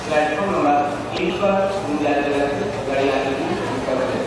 Platform number 3 पर गाड़ी आने की खबर है।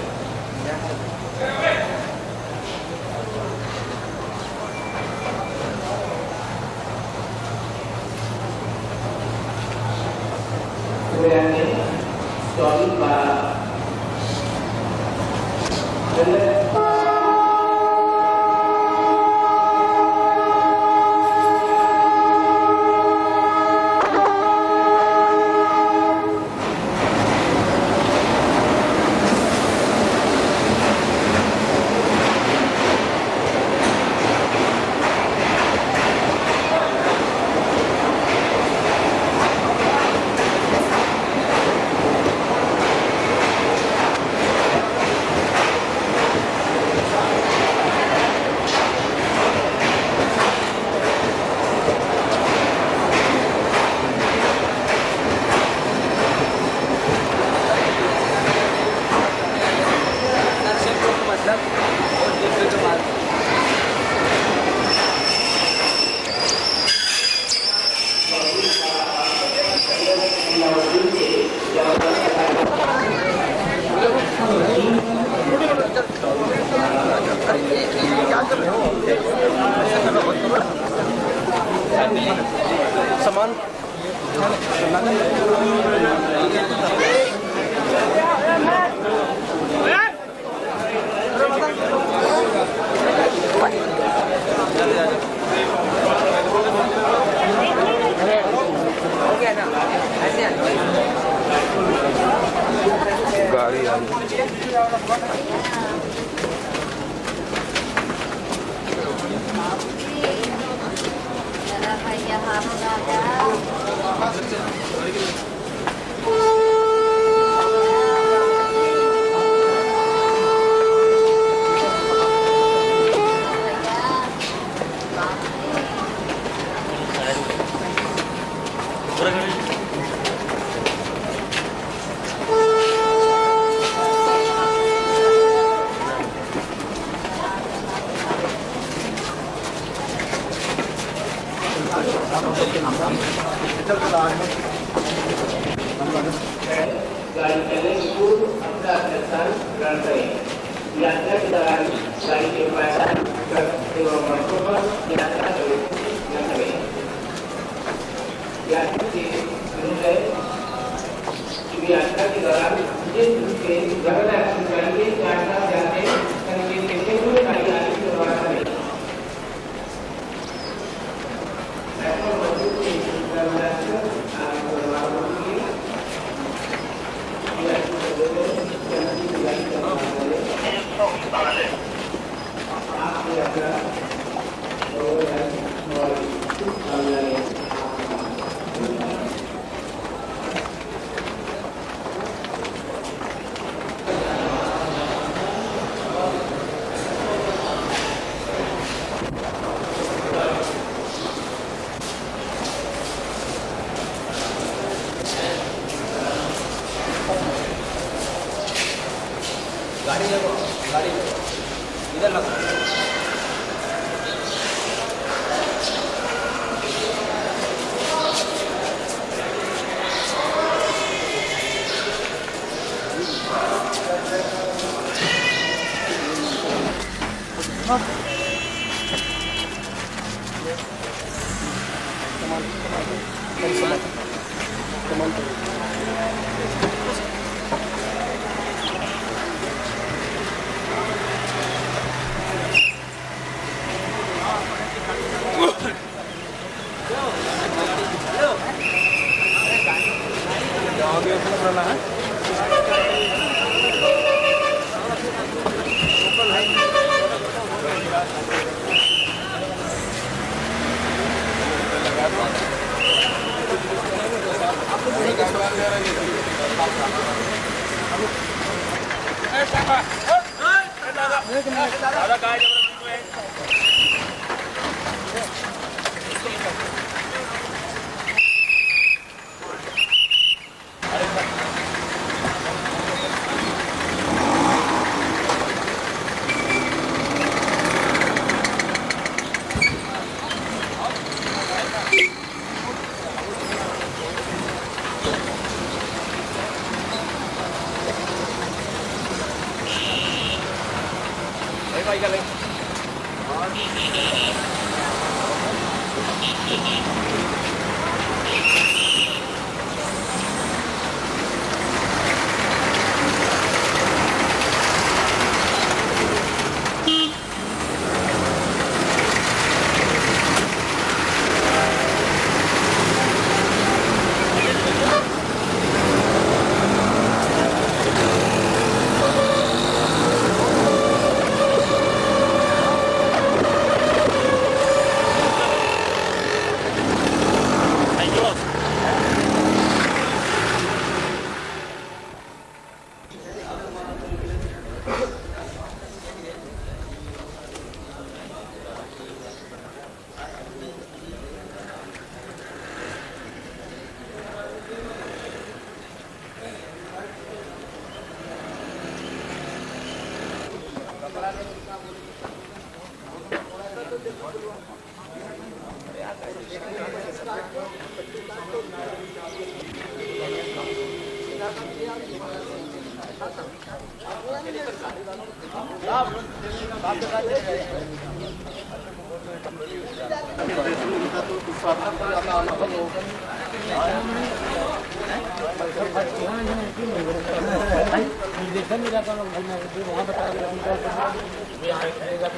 सामान गाड़ी आ गाड़ी चलने की पूर्व अपना स्थान ग्रहण करें। यात्रा के दौरान गाड़ी के पायदान एवं मंचों पर यात्रा न करें। यात्री से अनुरोध है कि यात्रा के दौरान जिस रूट से जगन्नाथ गाड़ी के यात्रा जाते संकेत देते हुए गाड़ी आगे की रवाना करें।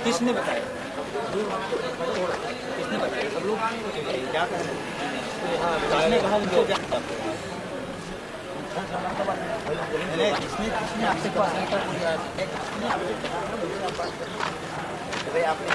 किसने बताया? किसने बताया? सब लोग क्या कह रहे हैं? किसने कहा उनको क्या? किसने किसने आपसे कहा? आपने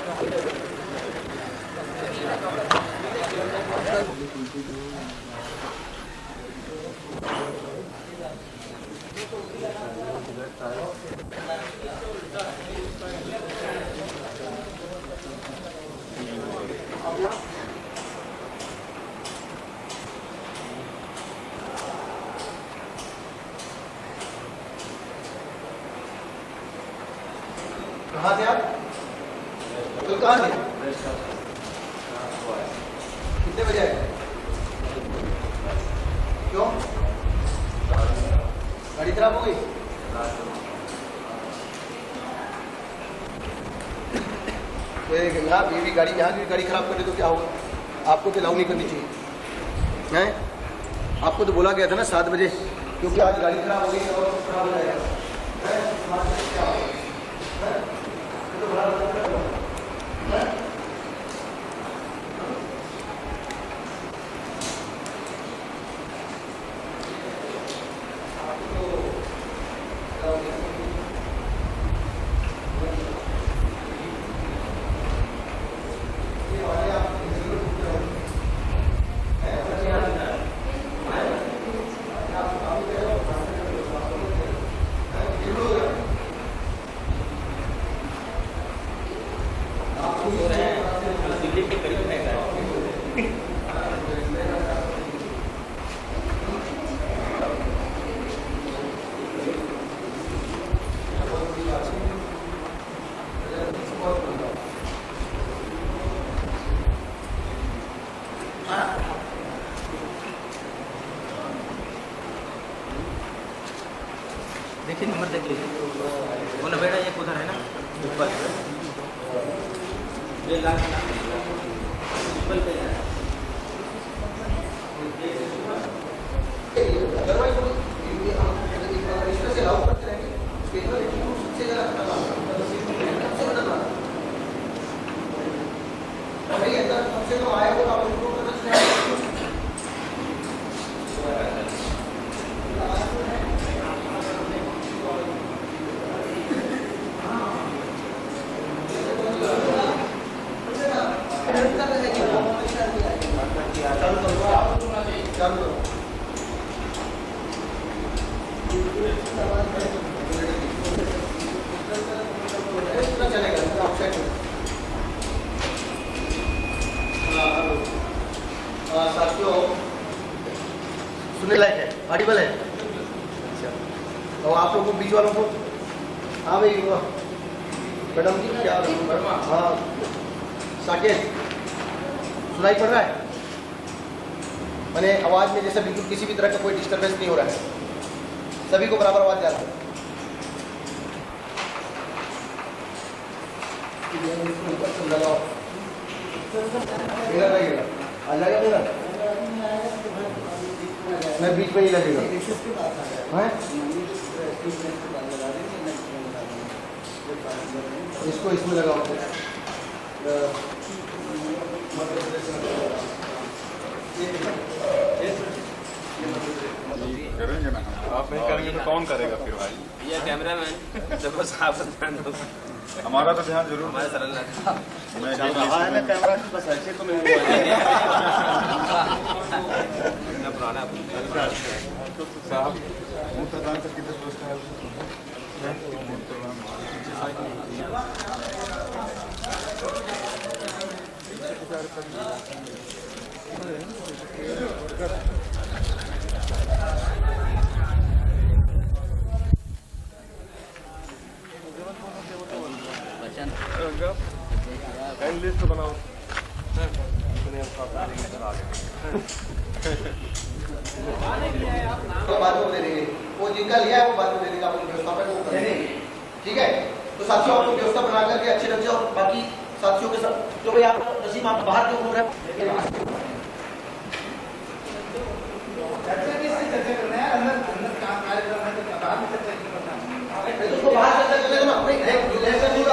कहाँ थे आप? तो कहाँ थे? कितने बजे आए? क्यों? गाड़ी खराब हो गई? तो ये भी गाड़ी यहाँ की गाड़ी खराब कर दे तो क्या होगा? आपको तो अलाउ नहीं करनी चाहिए हैं? आपको तो बोला गया था ना 7 बजे, क्योंकि आज गाड़ी खराब हो गई और खराब हो जाएगा। देखिए नंबर देखिए, वो नवेड़ा एक उधर है ना ऊपर, ये लाल पे है। चालू करो। इतना चलेगा, इतना ऑफसेट में। साथियों सुनने लायक है, ऑडिबल है। और आप लोगों को बीच वालों को, हाँ भाई मैडम जी क्या, हाँ साकेत सुनाई पड़ रहा है? मैंने आवाज़ में जैसे बिल्कुल किसी भी तरह का कोई डिस्टर्बेंस नहीं हो रहा है, सभी को बराबर आवाज़ जा रहा है। लगाओ मेरा लगेगा, आ जाएगा मेरा, मैं बीच में ही लगेगा। इसको इसमें लगाओ। करेंगे ना, आप नहीं करेंगे तो कौन करेगा फिर भाई? ये कैमरा मैन देखो साहब हमारा तो ध्यान जरूर। हमारे सरल मैं है ना कैमरा, बस ऐसे तो नहीं पुराना साहब मूत्रदान का कितना व्यवस्था है? लिस्ट बनाओ। बाद में दे देंगे, वो जिनका लिया है वो बाद में दे देगा, अपनी व्यवस्था पर वो कर देंगे। ठीक है, तो साथियों आप लोग व्यवस्था बना करके अच्छे ढंग से, और बाकी साथियों के साथ जो भाई आप नसीम आप बाहर क्यों घूम रहे हो? उसको बाहर चर्चा कर लेना, कोई चर्चा नहीं।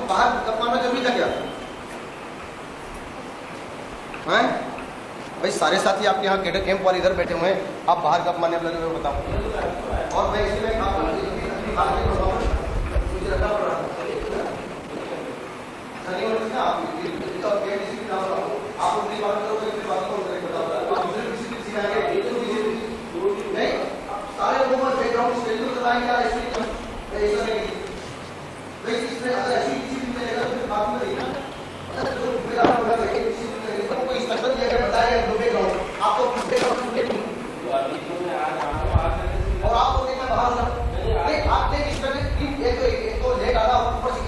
बाहर कमाना जरूरी था क्या? हैं भाई सारे साथी आपके यहाँ कैडर कैंप वाले इधर बैठे हुए हैं, आप बाहर कब माने लगे हुए बताओ। और मैं इसमें सारे लोगों को बैकग्राउंड और आप लोग मैं बाहर नहीं आपने इस तरह एक तो लेट आना ऊपर से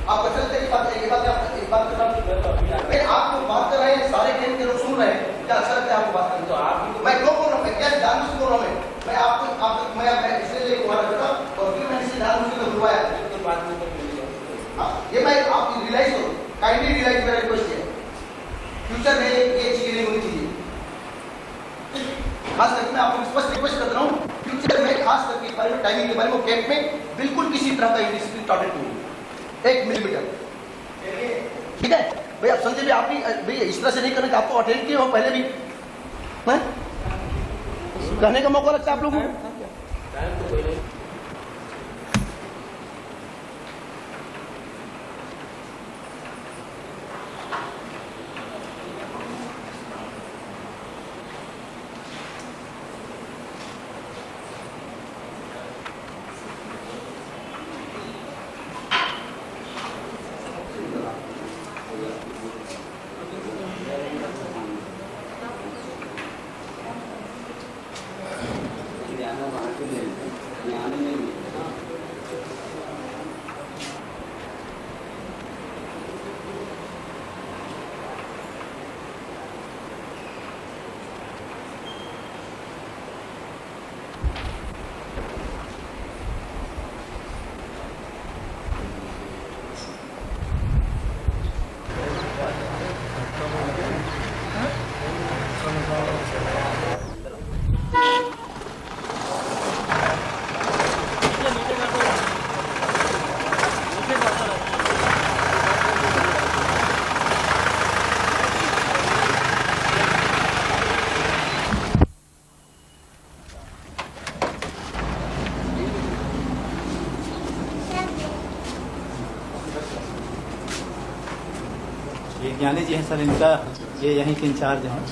आप चलते की बात एक बात मैं आपको बात कर रहे हैं, सारे गेम के लोग सुन रहे हैं, क्या अच्छा लगता है आपको बात करने? तो आप मैं क्यों बोल रहा हूँ, क्या जानबूझ से बोल रहा हूँ मैं आपको मैं इसलिए तुम्हारा बेटा और फिर मैंने इसे जानबूझ से बुलवाया तो बात नहीं। ये मैं आप रियलाइज करो, काइंडली रियलाइज मेरा रिक्वेस्ट है, फ्यूचर में ये चीजें नहीं होनी चाहिए। खास करके मैं आपको स्पष्ट रिक्वेस्ट कर रहा हूँ, फ्यूचर में खास करके बारे में टाइमिंग के बारे में कैंप में बिल्कुल किसी तरह का इंडिसिप्लिन टॉर्चर नहीं, 1 मिलीमीटर, ठीक है भाई? आप समझे भी, आप भी भैया इस तरह से नहीं करना कि आपको अटेंड किए हो पहले भी है? कहने का मौका लगता है आप लोगों को। ये ज्ञानी जी हैं सर, इनका ये यहीं के इंचार्ज हैं।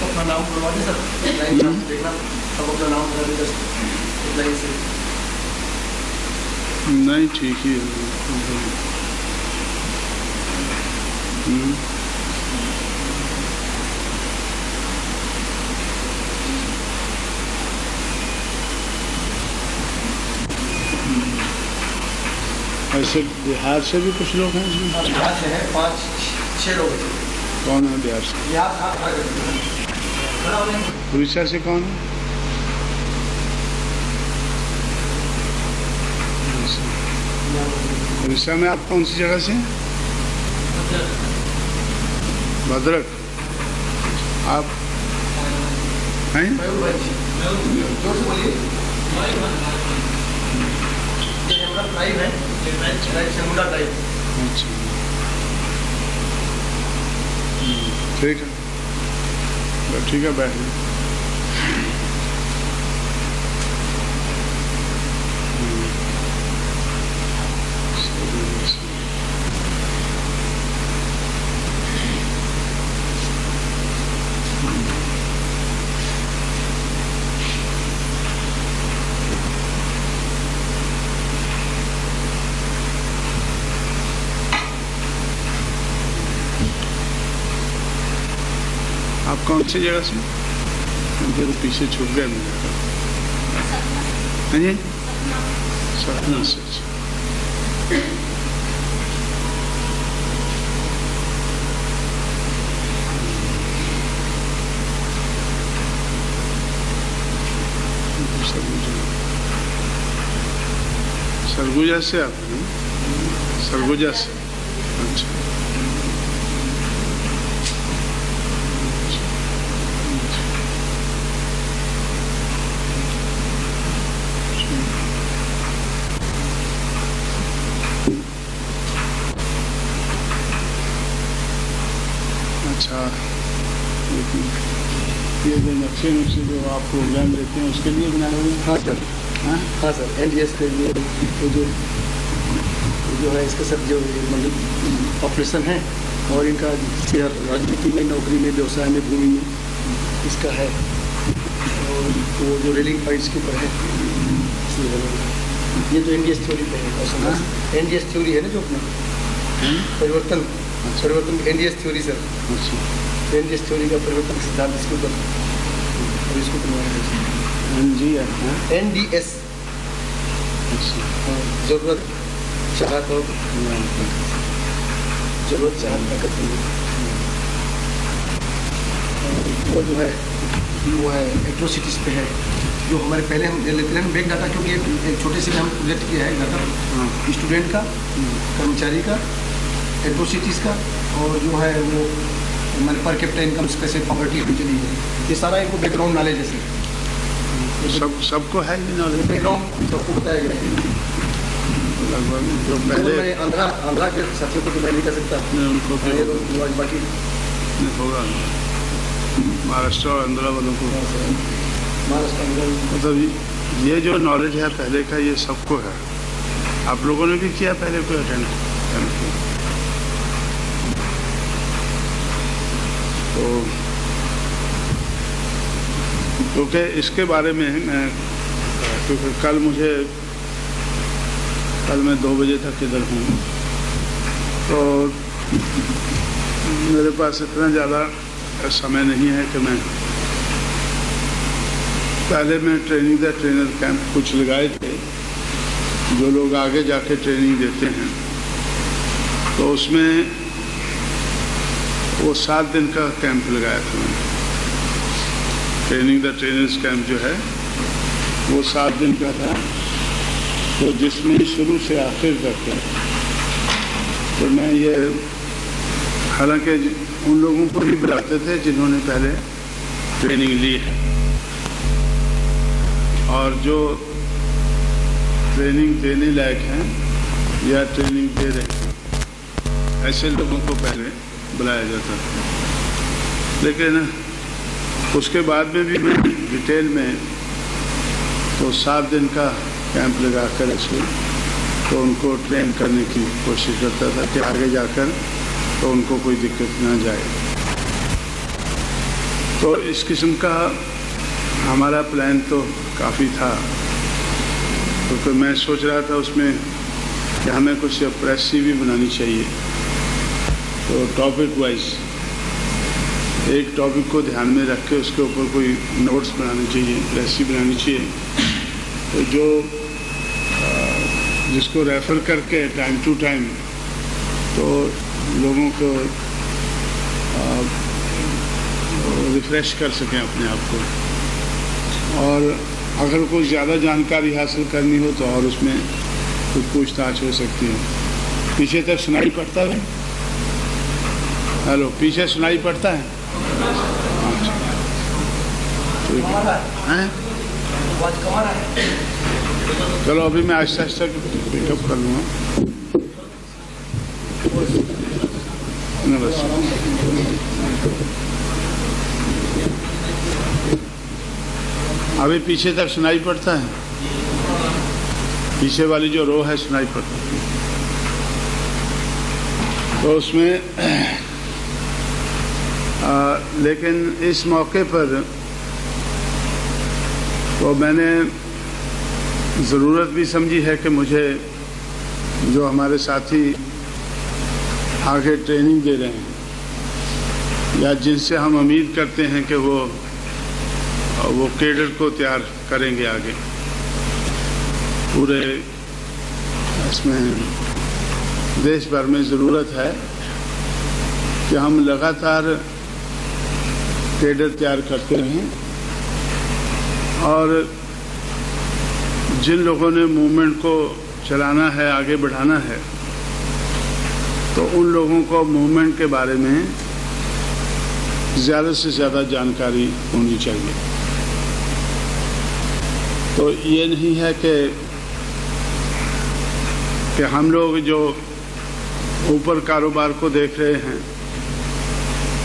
अपना नाम बुलवा दे सर, देखना सब अपना नाम बता दे लाइन से। नहीं ठीक ही है। ऐसे बिहार से भी कुछ लोग हैं इसमें? बिहार से है 5-6 लोग हैं। कौन है बिहार से? बिहार था उड़ीसा से कौन है? उड़ीसा में आप कौन सी जगह से हैं? भद्रक। आप हैं? ट्राइब है, चमुंडा ट्राइब। अच्छा, ठीक है, ठीक है, बैठ जाइए। आप कौन सी जगह से? मुझे तो पीछे छूट गया मेरा। हाँ जी, सतना से। सरगुजा से आप? सरगुजा से, अच्छा। अच्छा, ये जो नक्शे जो आप प्रोग्राम देते हैं उसके लिए बनाए हुए? हाँ सर, हाँ सर, NDS के लिए जो है इसका सब जो मतलब ऑपरेशन है और इनका राजनीति में, नौकरी में, व्यवसाय में, भूमि में इसका है। और वो जो रेलिंग पॉइंट्स के ऊपर है ये तो NDS थ्योरी पे है। NDS थ्योरी है ना जो अपना परिवर्तन NDS theory sir. NDS theory का परिवर्तन सिद्धांत इसके ऊपर और इसको NDS जरूरत चाहत और जरूरत चाहत ताकत वो जो है वो है एट्रोसिटीज पे है जो हमारे पहले हम लेते हैं ब्रेक डाटा, क्योंकि एक छोटे से हम प्रोजेक्ट किया है डाटा स्टूडेंट का, कर्मचारी का, एट्रोसिटीज़ का और जो है वो हमारे पर कैपिटा इनकम कैसे पॉवर्टी होनी चाहिए, ये सारा एक बैकग्राउंड नॉलेज है सर। सबको है ये नॉलेज, बैकग्राउंड सबको बताया गया है। लगभग जो पहले आंध्रा के साथियों को तो मैं नहीं कर सकता, उनको तो बाकी होगा महाराष्ट्र और आंध्रा वालों को। महाराष्ट्र मतलब ये जो नॉलेज है पहले का ये सबको है। आप लोगों ने भी किया पहले कोई अटेंड किया? तो क्योंकि इसके बारे में मैं क्योंकि कल मैं 2 बजे तक इधर हूँ, तो मेरे पास इतना ज़्यादा समय नहीं है कि मैं पहले मैं ट्रेनिंग द ट्रेनर कैंप कुछ लगाए थे जो लोग आगे जाके ट्रेनिंग देते हैं, तो उसमें वो 7 दिन का कैंप लगाया था मैंने। ट्रेनिंग द ट्रेनर्स कैंप जो है वो 7 दिन का था, तो जिसमें शुरू से आखिर तक है। तो मैं ये हालांकि उन लोगों को भी बुलाते थे जिन्होंने पहले ट्रेनिंग ली है, और जो ट्रेनिंग देने लायक हैं या ट्रेनिंग दे रहे हैं ऐसे लोगों को पहले बुलाया जाता था। लेकिन उसके बाद में भी मैं डिटेल में तो 7 दिन का कैंप लगा कर इसको तो उनको ट्रेन करने की कोशिश करता था कि आगे जाकर तो उनको कोई दिक्कत ना जाए। तो इस किस्म का हमारा प्लान तो काफ़ी था, क्योंकि मैं सोच रहा था उसमें कि हमें कुछ प्रेस भी बनानी चाहिए। तो टॉपिक वाइज एक टॉपिक को ध्यान में रख के उसके ऊपर कोई नोट्स बनाने चाहिए, प्रेस बनानी चाहिए, तो जो जिसको रेफ़र करके टाइम टू टाइम तो लोगों को रिफ़्रेश कर सकें अपने आप को। और अगर कोई ज़्यादा जानकारी हासिल करनी हो तो और उसमें कुछ पूछताछ हो सकती है। पीछे तक सुनाई पड़ता है? हेलो, पीछे सुनाई पड़ता है? हैं? चलो अभी मैं आहिस्ता आहिस्ता पिकअप कर लूँगा। अभी पीछे तक सुनाई पड़ता है? पीछे वाली जो रो है सुनाई पड़ता है। तो उसमें लेकिन इस मौके पर तो मैंने ज़रूरत भी समझी है कि मुझे जो हमारे साथी आगे ट्रेनिंग दे रहे हैं या जिनसे हम उम्मीद करते हैं कि वो कैडर को तैयार करेंगे आगे। पूरे इसमें देश भर में ज़रूरत है कि हम लगातार कैडर तैयार करते रहें और जिन लोगों ने मूवमेंट को चलाना है, आगे बढ़ाना है, तो उन लोगों को मूवमेंट के बारे में ज़्यादा से ज़्यादा जानकारी होनी चाहिए। तो ये नहीं है कि हम लोग जो ऊपर कारोबार को देख रहे हैं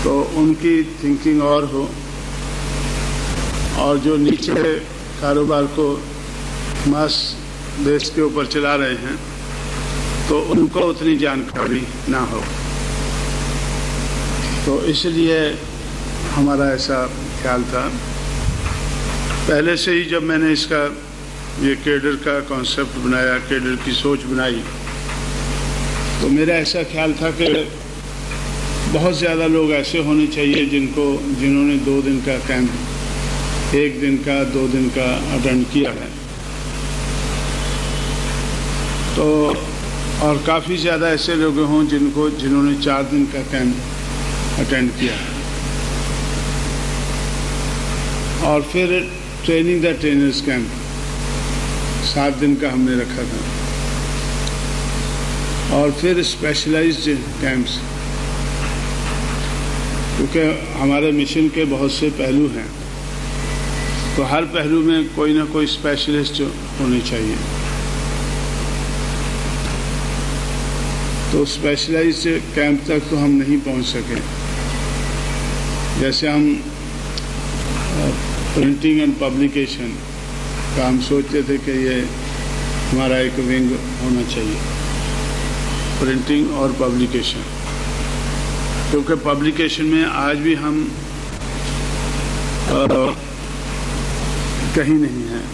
तो उनकी थिंकिंग और हो, और जो नीचे कारोबार को मास देश के ऊपर चला रहे हैं तो उनको उतनी जानकारी ना हो। तो इसलिए हमारा ऐसा ख्याल था पहले से ही। जब मैंने इसका ये कैडर का कॉन्सेप्ट बनाया, कैडर की सोच बनाई, तो मेरा ऐसा ख्याल था कि बहुत ज़्यादा लोग ऐसे होने चाहिए जिन्होंने 2 दिन का कैंप, 1 दिन का, 2 दिन का अटेंड किया है। तो और काफ़ी ज़्यादा ऐसे लोग हों जिन्होंने 4 दिन का कैंप अटेंड किया है। और फिर ट्रेनिंग द ट्रेनर्स कैंप 7 दिन का हमने रखा था। और फिर स्पेशलाइज्ड कैंप्स, क्योंकि हमारे मिशन के बहुत से पहलू हैं, तो हर पहलू में कोई ना कोई स्पेशलिस्ट होने चाहिए। तो स्पेशलाइज्ड कैंप तक तो हम नहीं पहुंच सके। जैसे हम प्रिंटिंग एंड पब्लिकेशन का हम सोचते थे कि ये हमारा एक विंग होना चाहिए, प्रिंटिंग और पब्लिकेशन, क्योंकि पब्लिकेशन में आज भी हम कहीं नहीं हैं।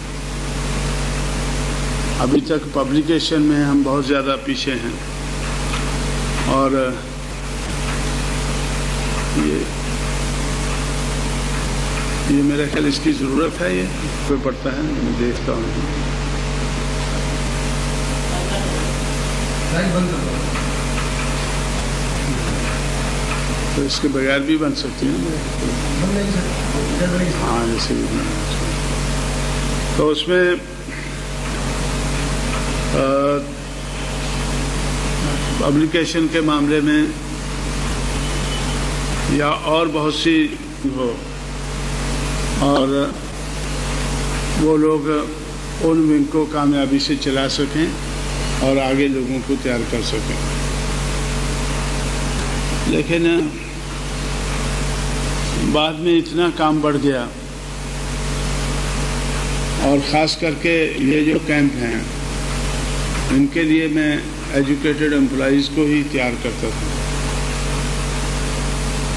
अभी तक पब्लिकेशन में हम बहुत ज़्यादा पीछे हैं। और ये मेरा ख्याल इसकी ज़रूरत है, ये कोई पढ़ता है, मैं देखता हूँ। तो इसके बगैर भी बन सकती है। हाँ, जैसे भी बना। तो उसमें पब्लिकेशन के मामले में या और बहुत सी हो, और वो लोग उन विंग को कामयाबी से चला सकें और आगे लोगों को तैयार कर सकें। लेकिन बाद में इतना काम बढ़ गया, और ख़ास करके ये जो कैंप हैं इनके लिए मैं एजुकेटेड एम्प्लॉइज़ को ही तैयार करता था,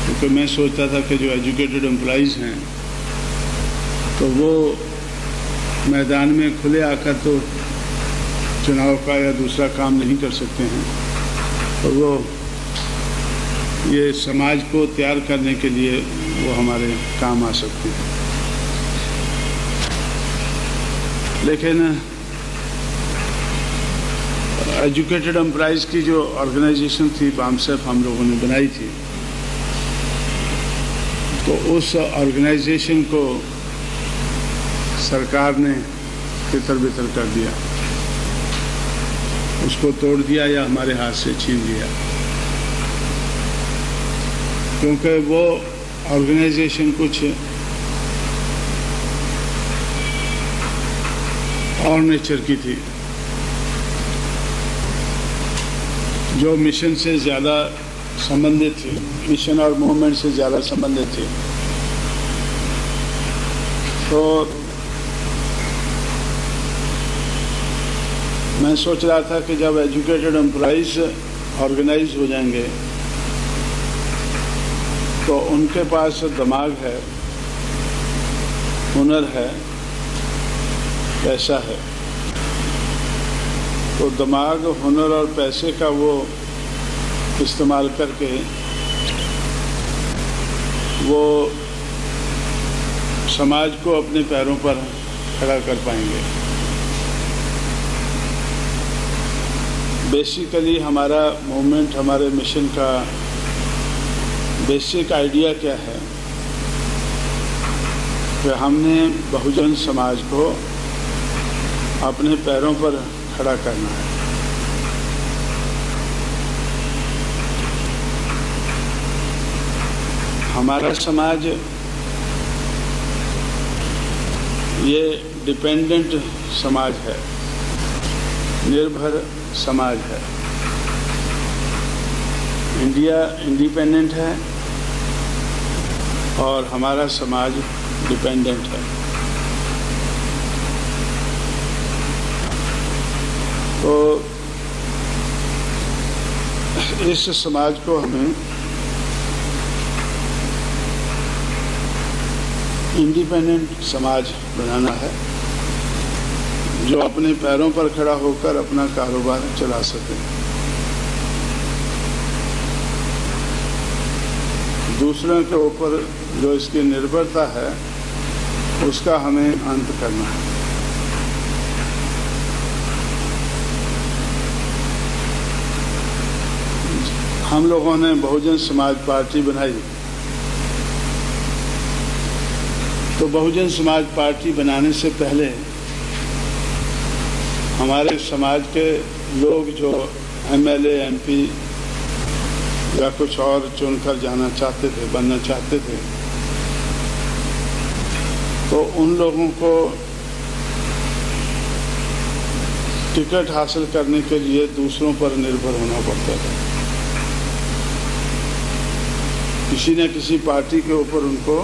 क्योंकि मैं सोचता था कि जो एजुकेटेड एम्प्लॉइज़ हैं तो वो मैदान में खुले आकर तो चुनाव का या दूसरा काम नहीं कर सकते हैं, तो वो ये समाज को तैयार करने के लिए वो हमारे काम आ सकते हैं। लेकिन एजुकेटेड एम्प्लॉइज़ की जो ऑर्गेनाइजेशन थी बामसेफ हम लोगों ने बनाई थी, तो उस ऑर्गेनाइजेशन को सरकार ने तितर बितर कर दिया, उसको तोड़ दिया या हमारे हाथ से छीन लिया, क्योंकि वो ऑर्गेनाइजेशन कुछ और नेचर की थी, जो मिशन से ज़्यादा संबंधित थी, मिशन और मूवमेंट से ज़्यादा संबंधित थी। तो मैं सोच रहा था कि जब एजुकेटेड एम्प्लॉइज़ ऑर्गेनाइज हो जाएंगे तो उनके पास दिमाग है, हुनर है, पैसा है, तो दिमाग, हुनर और पैसे का वो इस्तेमाल करके वो समाज को अपने पैरों पर खड़ा कर पाएंगे। बेसिकली हमारा मूवमेंट, हमारे मिशन का बेसिक आइडिया क्या है कि हमने बहुजन समाज को अपने पैरों पर खड़ा करना है। हमारा समाज ये डिपेंडेंट समाज है, निर्भर समाज है। इंडिया इंडिपेंडेंट है और हमारा समाज डिपेंडेंट है। तो इस समाज को हमें इंडिपेंडेंट समाज बनाना है जो अपने पैरों पर खड़ा होकर अपना कारोबार चला सके। दूसरों के ऊपर जो इसकी निर्भरता है उसका हमें अंत करना है। हम लोगों ने बहुजन समाज पार्टी बनाई, तो बहुजन समाज पार्टी बनाने से पहले हमारे समाज के लोग जो एमएलए, एमपी या कुछ और चुनकर जाना चाहते थे, बनना चाहते थे, तो उन लोगों को टिकट हासिल करने के लिए दूसरों पर निर्भर होना पड़ता था। किसी न किसी पार्टी के ऊपर उनको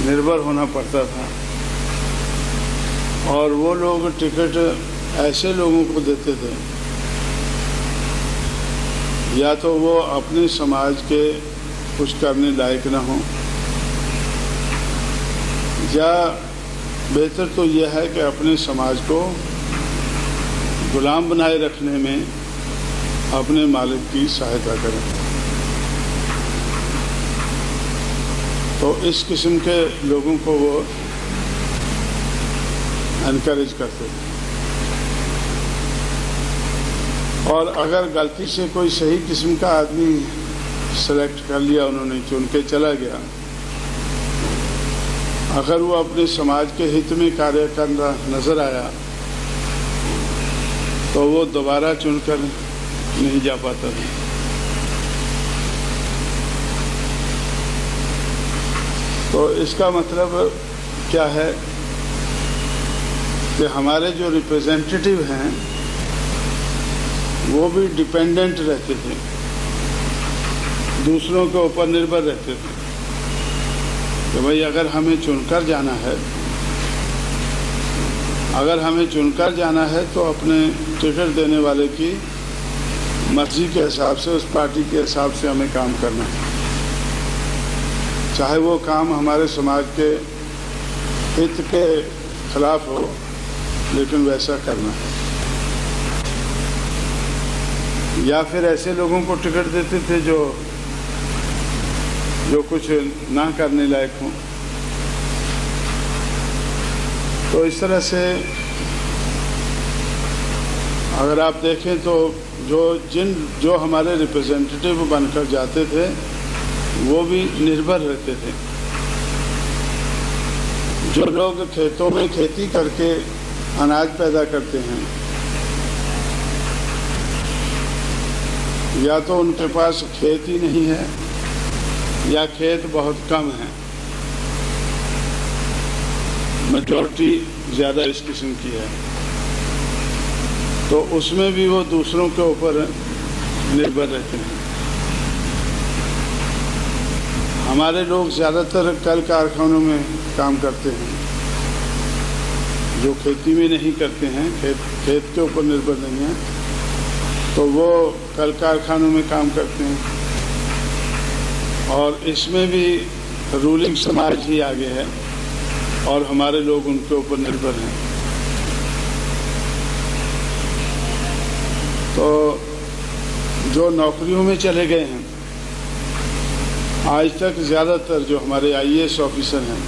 निर्भर होना पड़ता था और वो लोग टिकट ऐसे लोगों को देते थे या तो वो अपने समाज के कुछ करने लायक ना हो, या बेहतर तो यह है कि अपने समाज को गुलाम बनाए रखने में अपने मालिक की सहायता करें। तो इस किस्म के लोगों को वो एनकरेज करते थे। और अगर गलती से कोई सही किस्म का आदमी सेलेक्ट कर लिया, उन्होंने चुन के चला गया, अगर वो अपने समाज के हित में कार्य करना नजर आया तो वो दोबारा चुनकर नहीं जा पाता था। तो इसका मतलब क्या है कि हमारे जो रिप्रेजेंटेटिव हैं वो भी डिपेंडेंट रहते थे, दूसरों के ऊपर निर्भर रहते थे कि भाई अगर हमें चुनकर जाना है तो अपने टिकट देने वाले की मर्जी के हिसाब से, उस पार्टी के हिसाब से हमें काम करना है, चाहे वो काम हमारे समाज के हित के खिलाफ हो, लेकिन वैसा करना है। या फिर ऐसे लोगों को टिकट देते थे जो कुछ ना करने लायक हों। तो इस तरह से अगर आप देखें तो जो हमारे रिप्रेजेंटेटिव बनकर जाते थे वो भी निर्भर रहते थे। जो लोग खेतों में खेती करके अनाज पैदा करते हैं, या तो उनके पास खेत ही नहीं है या खेत बहुत कम है, मेजॉरिटी ज़्यादा इस किस्म की है, तो उसमें भी वो दूसरों के ऊपर निर्भर रहते हैं। हमारे लोग ज़्यादातर कल कारखानों में काम करते हैं, जो खेती में नहीं करते हैं, खेत के ऊपर निर्भर नहीं है, तो वो कल कारखानों में काम करते हैं। और इसमें भी रूलिंग समाज ही आगे है और हमारे लोग उनके ऊपर निर्भर हैं। तो जो नौकरियों में चले गए हैं आज तक ज़्यादातर जो हमारे IAS ऑफिसर हैं,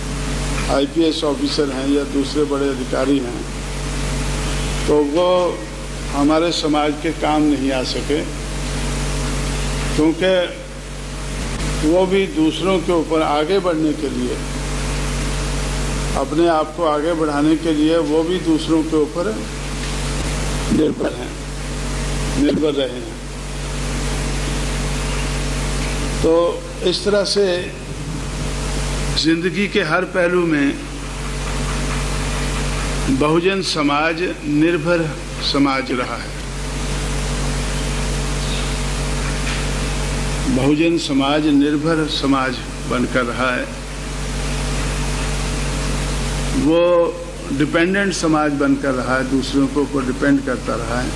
IPS ऑफिसर हैं या दूसरे बड़े अधिकारी हैं, तो वो हमारे समाज के काम नहीं आ सके, क्योंकि वो भी दूसरों के ऊपर आगे बढ़ने के लिए, अपने आप को आगे बढ़ाने के लिए वो भी दूसरों के ऊपर निर्भर रहे हैं। तो इस तरह से जिंदगी के हर पहलू में बहुजन समाज निर्भर समाज रहा है। बहुजन समाज निर्भर समाज बनकर रहा है। वो डिपेंडेंट समाज बनकर रहा है, दूसरों के ऊपर डिपेंड करता रहा है।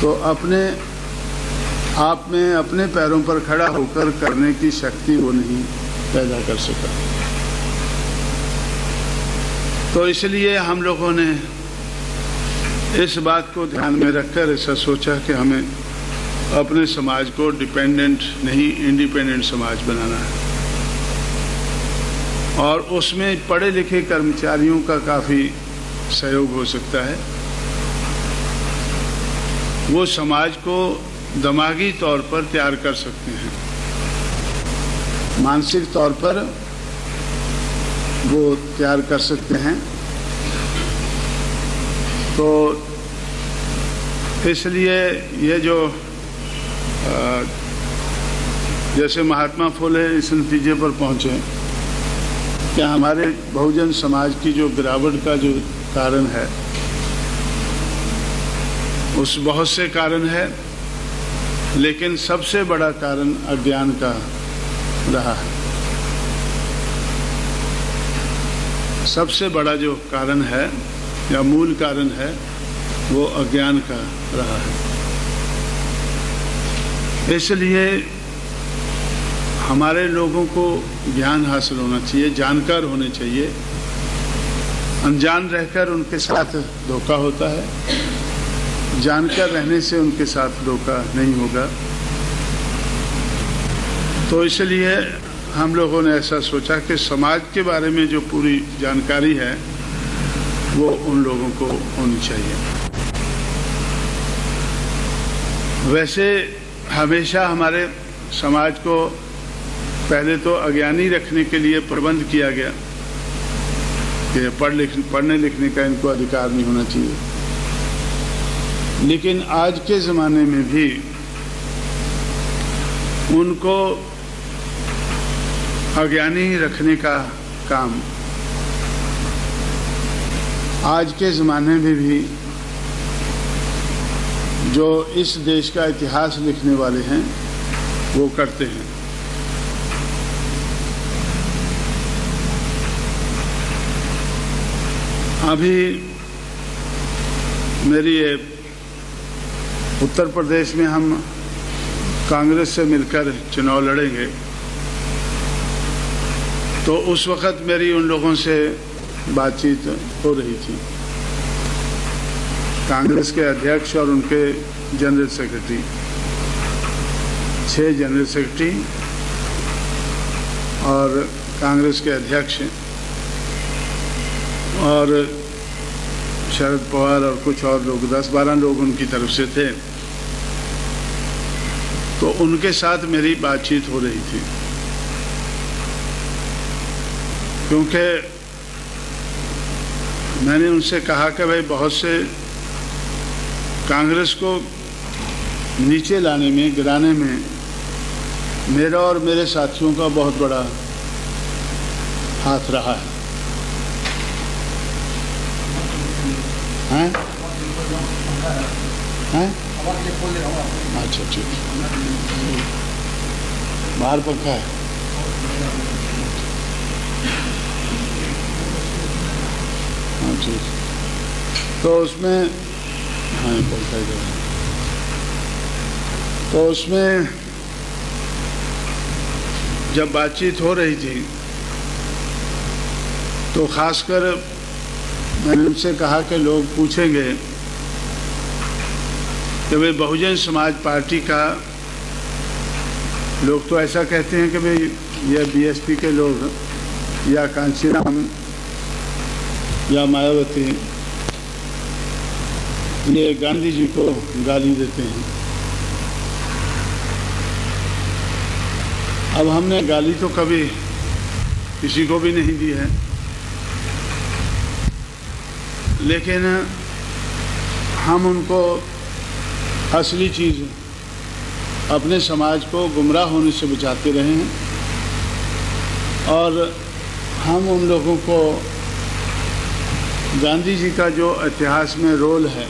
तो अपने आप में अपने पैरों पर खड़ा होकर करने की शक्ति वो नहीं पैदा कर सका। तो इसलिए हम लोगों ने इस बात को ध्यान में रखकर ऐसा सोचा कि हमें अपने समाज को डिपेंडेंट नहीं, इंडिपेंडेंट समाज बनाना है। और उसमें पढ़े लिखे कर्मचारियों का काफ़ी सहयोग हो सकता है। वो समाज को दिमागी तौर पर तैयार कर सकते हैं, मानसिक तौर पर वो तैयार कर सकते हैं। तो इसलिए ये जो जैसे महात्मा फुले इस नतीजे पर पहुंचे कि हमारे बहुजन समाज की जो गिरावट का जो कारण है, उस बहुत से कारण है, लेकिन सबसे बड़ा कारण अज्ञान का रहा है। सबसे बड़ा जो कारण है या मूल कारण है वो अज्ञान का रहा है। इसलिए हमारे लोगों को ज्ञान हासिल होना चाहिए, जानकार होने चाहिए। अनजान रहकर उनके साथ धोखा होता है, जानकर रहने से उनके साथ धोखा नहीं होगा। तो इसलिए हम लोगों ने ऐसा सोचा कि समाज के बारे में जो पूरी जानकारी है वो उन लोगों को होनी चाहिए। वैसे हमेशा हमारे समाज को पहले तो अज्ञानी रखने के लिए प्रबंध किया गया कि पढ़ने लिखने का इनको अधिकार नहीं होना चाहिए। लेकिन आज के ज़माने में भी उनको अज्ञानी रखने का काम आज के ज़माने में भी जो इस देश का इतिहास लिखने वाले हैं वो करते हैं। अभी मेरी ये उत्तर प्रदेश में हम कांग्रेस से मिलकर चुनाव लड़ेंगे, तो उस वक़्त मेरी उन लोगों से बातचीत हो रही थी। कांग्रेस के अध्यक्ष और उनके जनरल सेक्रेटरी, 6 जनरल सेक्रेटरी और कांग्रेस के अध्यक्ष और शरद पवार और कुछ और लोग, 10-12 लोग उनकी तरफ से थे। तो उनके साथ मेरी बातचीत हो रही थी, क्योंकि मैंने उनसे कहा कि भाई बहुत से कांग्रेस को नीचे लाने में, गिराने में मेरा और मेरे साथियों का बहुत बड़ा हाथ रहा है। हैं? हैं? अच्छा ठीक, बाहर पंखा है। हाँ ठीक, तो उसमें हाँ पंखा ही, तो उसमें जब बातचीत हो रही थी तो खासकर मैंने उनसे कहा कि लोग पूछेंगे कि भाई बहुजन समाज पार्टी का लोग तो ऐसा कहते हैं कि भाई ये बीएसपी के लोग या कांचीराम या मायावती ये गांधी जी को गाली देते हैं। अब हमने गाली तो कभी किसी को भी नहीं दी है, लेकिन हम उनको असली चीज़ अपने समाज को गुमराह होने से बचाते रहे हैं और हम उन लोगों को गांधी जी का जो इतिहास में रोल है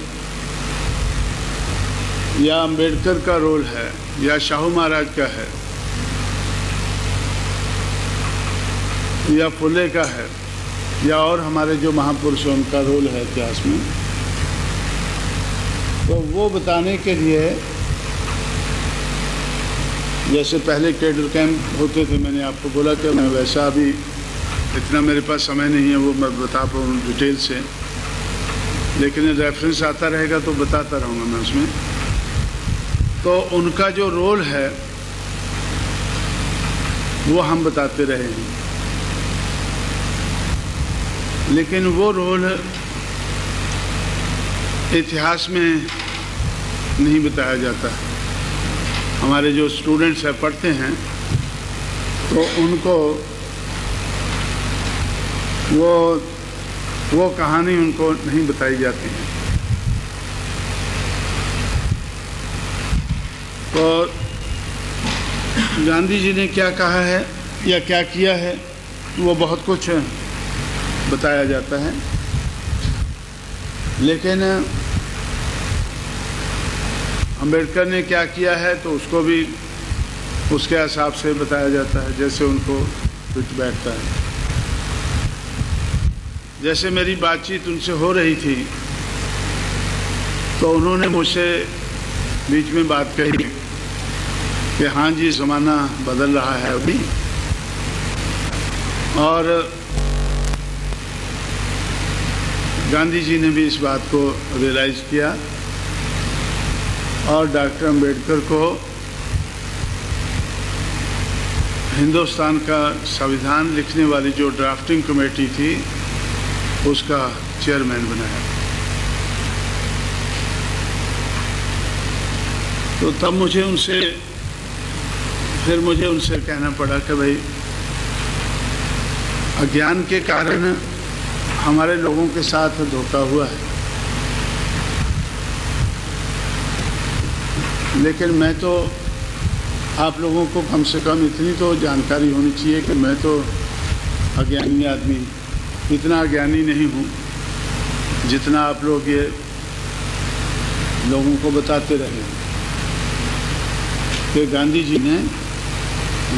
या अंबेडकर का रोल है या शाहू महाराज का है या फुले का है या और हमारे जो महापुरुष हैं उनका रोल है इतिहास में, तो वो बताने के लिए जैसे पहले कैडर कैंप होते थे, मैंने आपको बोला कि मैं वैसा अभी इतना मेरे पास समय नहीं है वो मैं बता पाऊँ डिटेल से, लेकिन रेफरेंस आता रहेगा तो बताता रहूँगा मैं उसमें। तो उनका जो रोल है वो हम बताते रहे हैं, लेकिन वो रोल इतिहास में नहीं बताया जाता। हमारे जो स्टूडेंट्स हैं पढ़ते हैं तो उनको वो कहानी उनको नहीं बताई जाती है। तो गांधी जी ने क्या कहा है या क्या किया है वो बहुत कुछ बताया जाता है, लेकिन अंबेडकर ने क्या किया है तो उसको भी उसके हिसाब से बताया जाता है जैसे उनको फिट बैठता है। जैसे मेरी बातचीत उनसे हो रही थी तो उन्होंने मुझसे बीच में बात कही कि हाँ जी ज़माना बदल रहा है अभी, और गांधी जी ने भी इस बात को रियलाइज़ किया और डॉक्टर अंबेडकर को हिंदुस्तान का संविधान लिखने वाली जो ड्राफ्टिंग कमेटी थी उसका चेयरमैन बनाया। तो तब मुझे उनसे कहना पड़ा कि भाई अज्ञान के कारण हमारे लोगों के साथ धोखा हुआ है, लेकिन मैं तो आप लोगों को कम से कम इतनी तो जानकारी होनी चाहिए कि मैं तो अज्ञानी आदमी इतना अज्ञानी नहीं हूँ जितना आप लोग ये लोगों को बताते रहे कि गांधी जी ने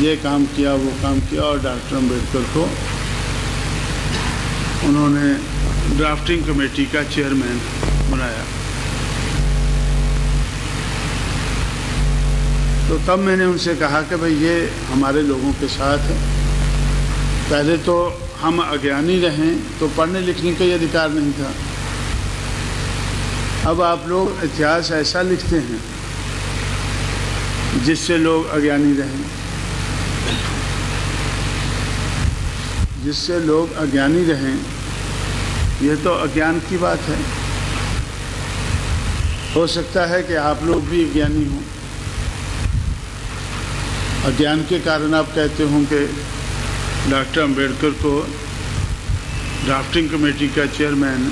ये काम किया वो काम किया और डॉक्टर अंबेडकर को उन्होंने ड्राफ्टिंग कमेटी का चेयरमैन बनाया। तो तब मैंने उनसे कहा कि भाई ये हमारे लोगों के साथ है, पहले तो हम अज्ञानी रहें तो पढ़ने लिखने का ये अधिकार नहीं था। अब आप लोग इतिहास ऐसा लिखते हैं जिससे लोग अज्ञानी रहें, जिससे लोग अज्ञानी रहें, यह तो अज्ञान की बात है। हो सकता है कि आप लोग भी अज्ञानी हों, अज्ञान के कारण आप कहते हों कि डॉक्टर अंबेडकर को ड्राफ्टिंग कमेटी का चेयरमैन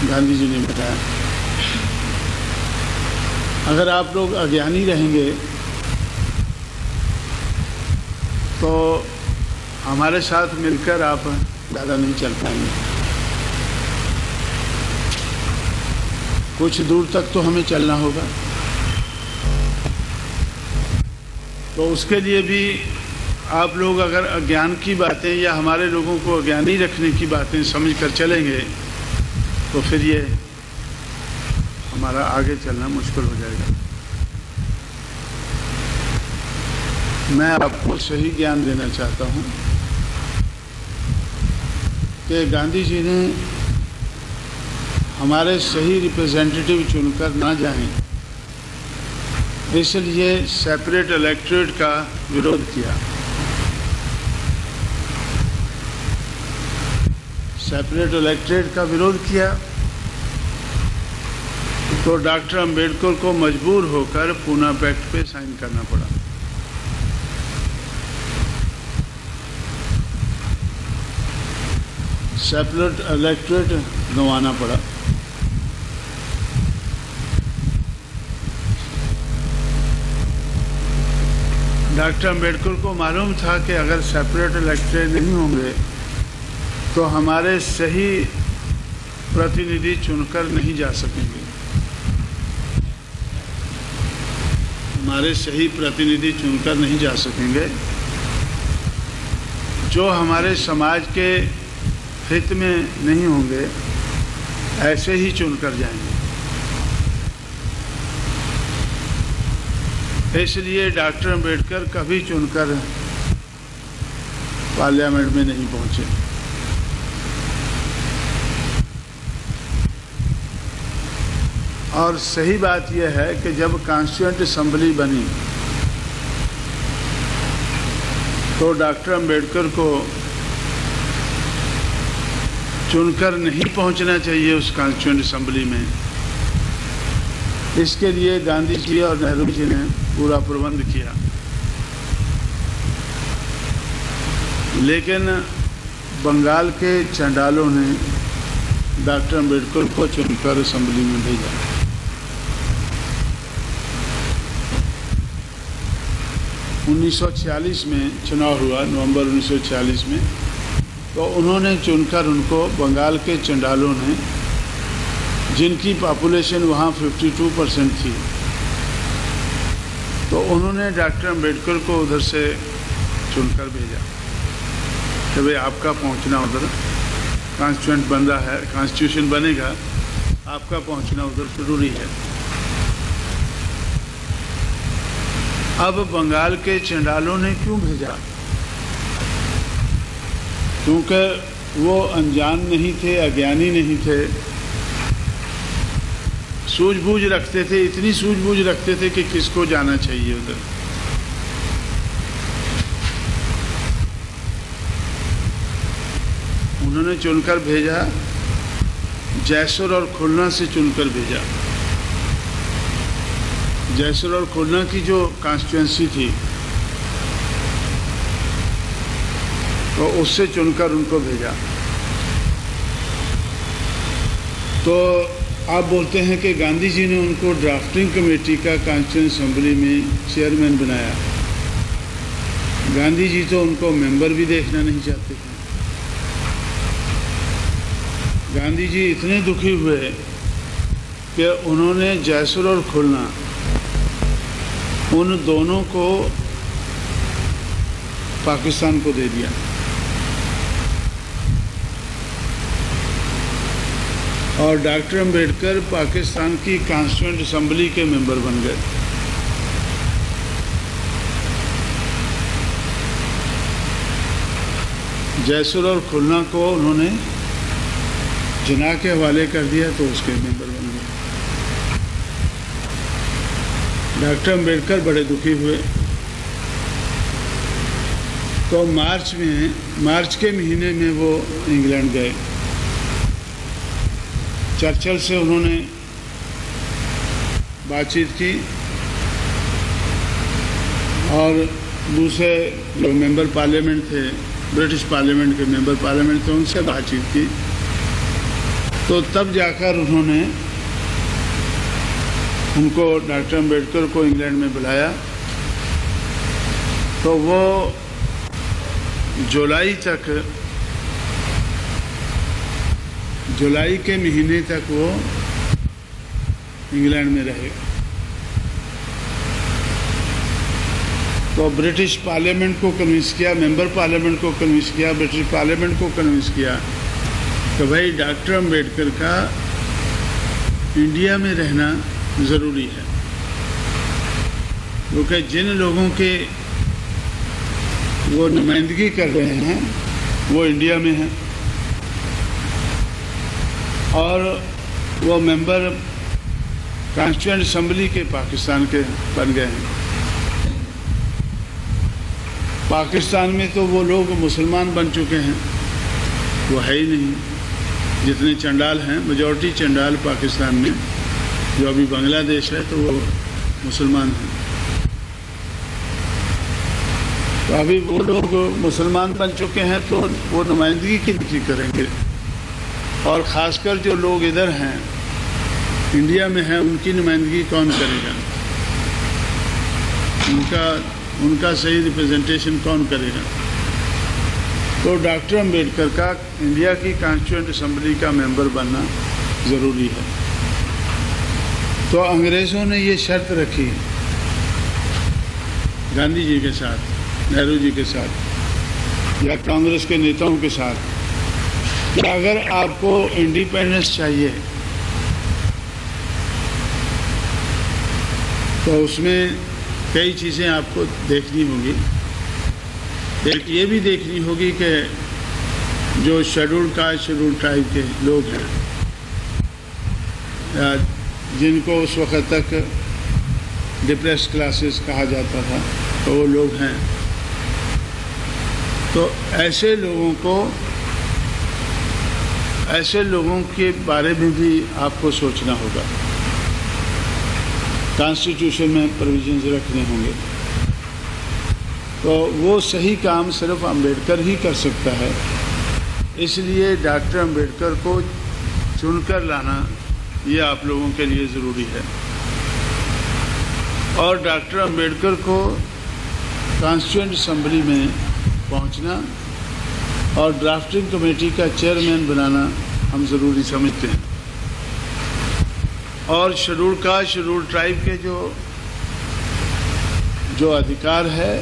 गांधी जी ने बताया। अगर आप लोग अज्ञानी रहेंगे तो हमारे साथ मिलकर आप ज़्यादा नहीं चल पाएंगे। कुछ दूर तक तो हमें चलना होगा, तो उसके लिए भी आप लोग अगर अज्ञान की बातें या हमारे लोगों को अज्ञानी रखने की बातें समझ कर चलेंगे तो फिर ये हमारा आगे चलना मुश्किल हो जाएगा। मैं आपको सही ज्ञान देना चाहता हूँ कि गांधी जी ने हमारे सही रिप्रेजेंटेटिव चुनकर ना जाएं, इसलिए सेपरेट इलेक्टोरेट का विरोध किया। सेपरेट इलेक्टोरेट का विरोध किया तो डॉक्टर अंबेडकर को मजबूर होकर पूना पैक्ट पे साइन करना पड़ा। सेपरेट इलेक्टोरेट गंवाना पड़ा। डॉक्टर अंबेडकर को मालूम था कि अगर सेपरेट इलेक्टोरेट नहीं होंगे तो हमारे सही प्रतिनिधि चुनकर नहीं जा सकेंगे। हमारे सही प्रतिनिधि चुनकर नहीं जा सकेंगे जो हमारे समाज के हित में नहीं होंगे, ऐसे ही चुनकर जाएंगे। इसलिए डॉक्टर अंबेडकर कभी चुनकर पार्लियामेंट में नहीं पहुंचे। और सही बात यह है कि जब कॉन्स्टिट्यूएंट असेंबली बनी तो डॉक्टर अंबेडकर को चुनकर नहीं पहुंचना चाहिए उस कॉन्स्टिट्यूएंट असेंबली में। इसके लिए गांधी जी और नेहरू जी ने पूरा प्रबंध किया, लेकिन बंगाल के चंडालों ने डॉक्टर अंबेडकर को चुनकर असेंबली में भेजा। उन्नीस 1946 में चुनाव हुआ, नवंबर 1946 में, तो उन्होंने चुनकर उनको बंगाल के चंडालों ने, जिनकी पॉपुलेशन वहाँ 52% थी, तो उन्होंने डॉक्टर अंबेडकर को उधर से चुनकर भेजा कि भाई आपका पहुँचना उधर, कॉन्स्टिट्यूएंट बन रहा है, कॉन्स्टिट्यूशन बनेगा, आपका पहुँचना उधर जरूरी है। अब बंगाल के चंडालों ने क्यों भेजा? क्योंकि वो अनजान नहीं थे, अज्ञानी नहीं थे, सूझबूझ रखते थे, इतनी सूझबूझ रखते थे कि किसको जाना चाहिए उधर। उन्होंने चुनकर भेजा, जयसुर और खुलना से चुनकर भेजा। जयसुर और खुलना की जो कॉन्स्टिट्यूएंसी थी तो उससे चुनकर उनको भेजा। तो आप बोलते हैं कि गांधी जी ने उनको ड्राफ्टिंग कमेटी का कॉन्स्टिट्यूएंट असेंबली में चेयरमैन बनाया। गांधी जी तो उनको मेंबर भी देखना नहीं चाहते थे। गांधी जी इतने दुखी हुए कि उन्होंने जयसुर और खुलना, उन दोनों को पाकिस्तान को दे दिया। और डॉक्टर अंबेडकर पाकिस्तान की कॉन्स्टिट्यूएंट असेंबली के मेंबर बन गए। जयसुर और खुलना को उन्होंने जिन्ना के हवाले कर दिया तो उसके मेंबर बन गए। डॉक्टर अंबेडकर बड़े दुखी हुए। तो मार्च के महीने में वो इंग्लैंड गए। चर्चिल से उन्होंने बातचीत की और दूसरे जो मेंबर पार्लियामेंट थे, ब्रिटिश पार्लियामेंट के मेंबर पार्लियामेंट थे, उनसे बातचीत की। तो तब जाकर उन्होंने उनको, डॉक्टर अंबेडकर को इंग्लैंड में बुलाया। तो वो जुलाई के महीने तक वो इंग्लैंड में रहे। तो ब्रिटिश पार्लियामेंट को कन्विंस किया, मेंबर पार्लियामेंट को कन्विंस किया, ब्रिटिश पार्लियामेंट को कन्विंस किया कि भाई डॉक्टर अंबेडकर का इंडिया में रहना ज़रूरी है, क्योंकि जिन लोगों के वो नुमाइंदगी कर रहे हैं वो इंडिया में हैं और वो मेंबर कॉन्स्टिट्यूएंट असम्बली के पाकिस्तान के बन गए हैं। पाकिस्तान में तो वो लोग मुसलमान बन चुके हैं, वो है ही नहीं। जितने चंडाल हैं, मेजॉरिटी चंडाल पाकिस्तान में, जो अभी बांग्लादेश है तो वो मुसलमान हैं। तो अभी वो लोग मुसलमान बन चुके हैं तो वो नुमाइंदगी किसकी करेंगे? और ख़ासकर जो लोग इधर हैं, इंडिया में हैं, उनकी नुमाइंदगी कौन करेगा? उनका सही रिप्रेजेंटेशन कौन करेगा? तो डॉक्टर अंबेडकर का इंडिया की कॉन्स्टिट्यूएंट असम्बली का मेंबर बनना ज़रूरी है। तो अंग्रेज़ों ने ये शर्त रखी गांधी जी के साथ, नेहरू जी के साथ या कांग्रेस के नेताओं के साथ कि अगर आपको इंडिपेंडेंस चाहिए तो उसमें कई चीज़ें आपको देखनी होगी। एक ये भी देखनी होगी कि जो शेड्यूल कास्ट, शेड्यूल ट्राइब के लोग हैं, जिनको उस वक़्त तक डिप्रेस्ड क्लासेस कहा जाता था, तो वो लोग हैं। तो ऐसे लोगों के बारे में भी आपको सोचना होगा। कॉन्स्टिट्यूशन में प्रोविजंस रखने होंगे। तो वो सही काम सिर्फ अंबेडकर ही कर सकता है। इसलिए डॉक्टर अंबेडकर को चुनकर लाना ये आप लोगों के लिए ज़रूरी है। और डॉक्टर अंबेडकर को कॉन्स्टिट्यूएंट असम्बली में पहुंचना और ड्राफ्टिंग कमेटी का चेयरमैन बनाना हम ज़रूरी समझते हैं। और शेड्यूल कास्ट, शेड्यूल ट्राइब के जो अधिकार है,